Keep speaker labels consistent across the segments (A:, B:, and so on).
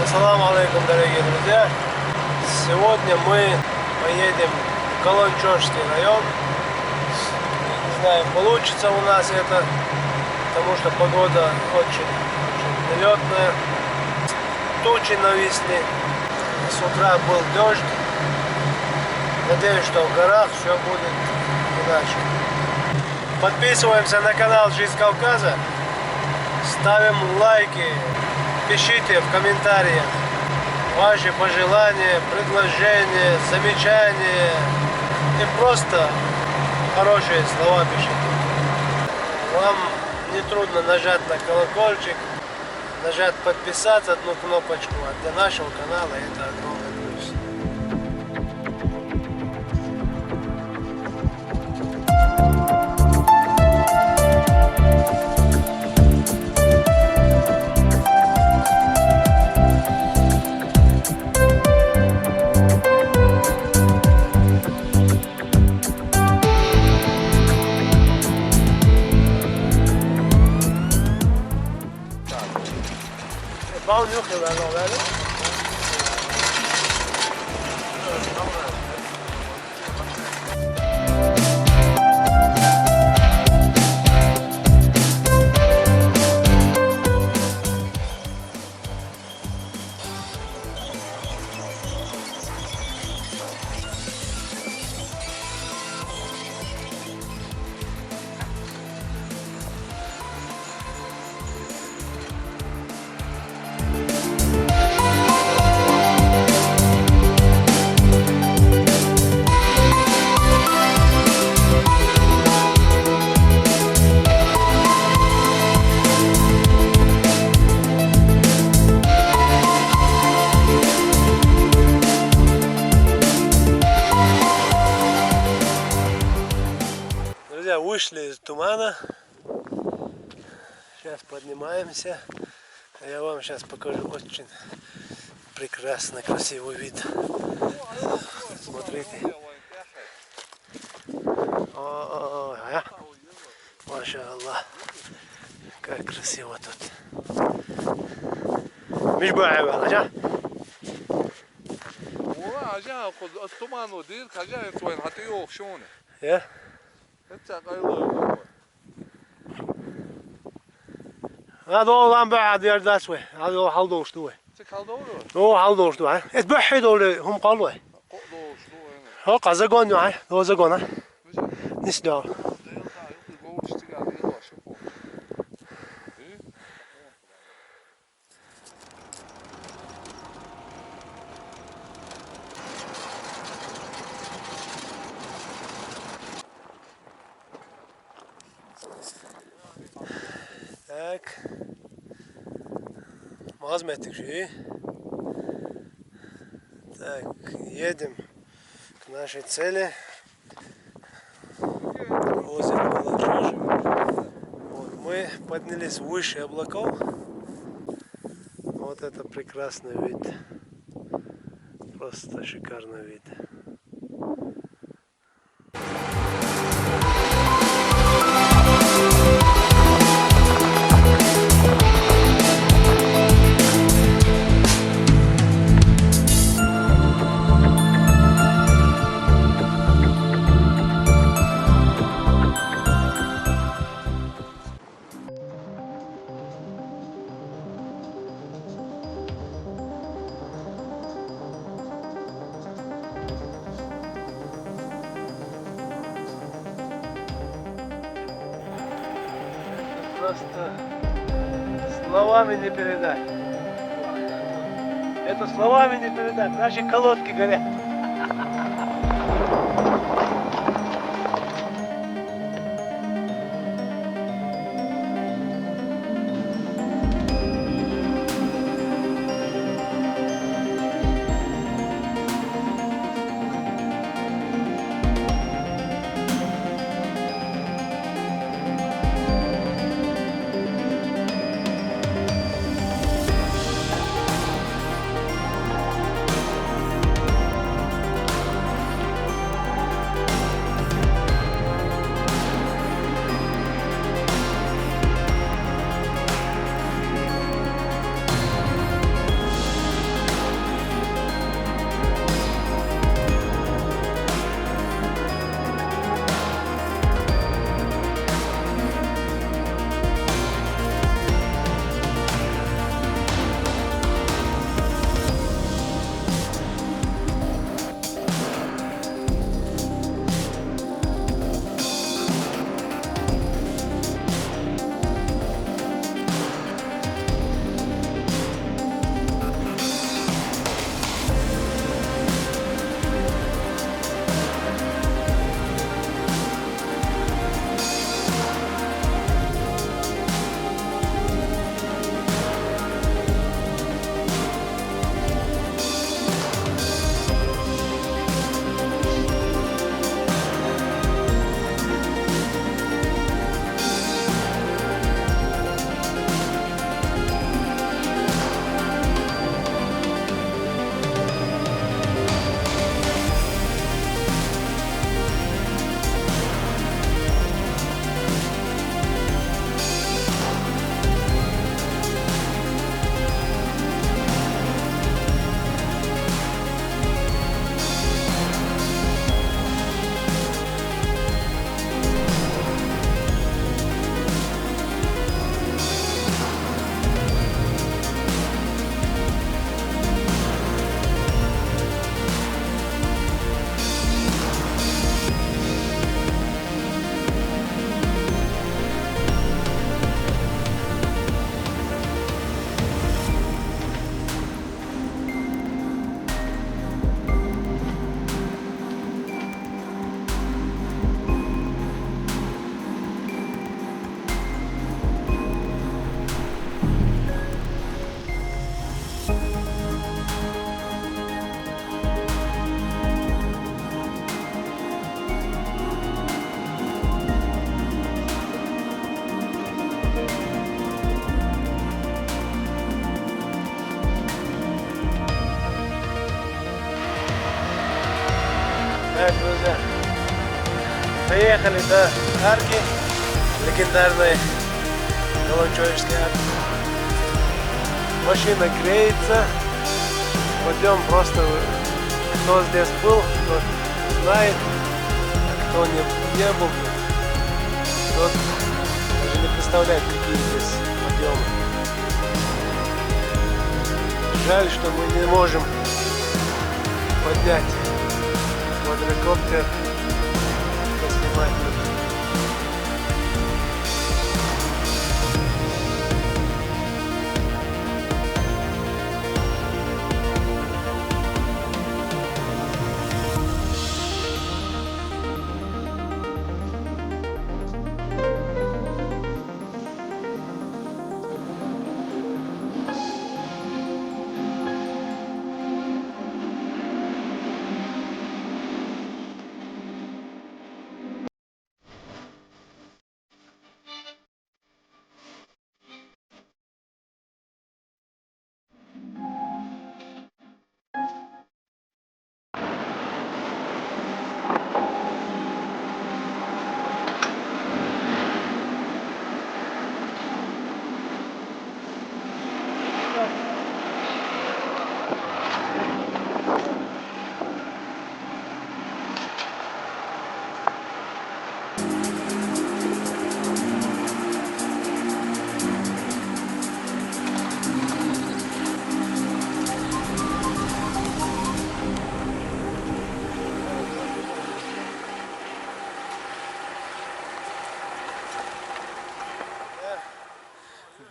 A: Ассаламу алейкум, дорогие друзья! Сегодня мы поедем в Каланчожский район. Не знаю, получится у нас это, потому что погода очень нелетная. Тучи нависли. С утра был дождь. Надеюсь, что в горах все будет иначе. Подписываемся на канал Жизнь Кавказа. Ставим лайки. Пишите в комментариях ваши пожелания, предложения, замечания и просто хорошие слова пишите. Вам не трудно нажать на колокольчик, нажать подписаться, одну кнопочку, а для нашего канала это огромный плюс. Bouw nu gedaan al wel. Вышли из тумана. Сейчас поднимаемся. Я вам сейчас покажу очень прекрасный, красивый вид. Смотрите. Маша Аллах. Как красиво тут. مش بعيب عشان
B: والله عشان الطمان ودير عشان توين حتى يوخ شونه
A: يا
B: انت قايل
A: هذا olan بعد يرداس وين هذا هو حلدو شتوه هو حلدو شتوه اتبحي دول هم قالوا هو قزقون يعني هو زقون نسدوا Так, возьмите шеи. Так, едем к нашей цели. Озеро Каланчожи. Вот, мы поднялись выше облаков. Вот это прекрасный вид. Просто шикарный вид. Просто словами не передать. Это словами не передать. Наши колодки горят. Так, друзья, доехали до арки, легендарной Галанчевской арки. Машина греется. Пойдем просто, кто здесь был, кто знает, а кто не был, тот даже не представляет, какие здесь подъемы. Жаль, что мы не можем поднять квадрокоптер, поснимать.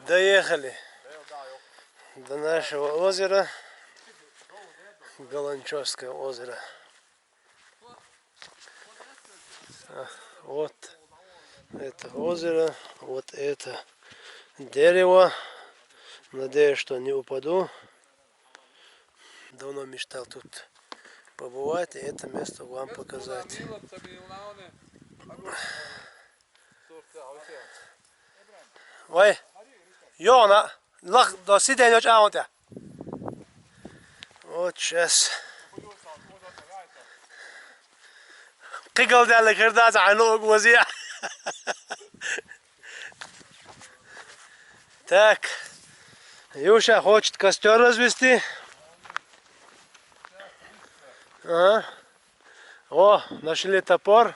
A: Доехали до нашего озера, Галанчевское озеро. Вот это озеро, вот это дерево. Надеюсь, что не упаду. Давно мечтал тут побывать и это место вам показать. Ой, Йона, лах до сиденья чаунте. Вот сейчас. Кигал дали кирда зану гвозия. Так, Юша хочет костер развести. Ага. О, нашли топор.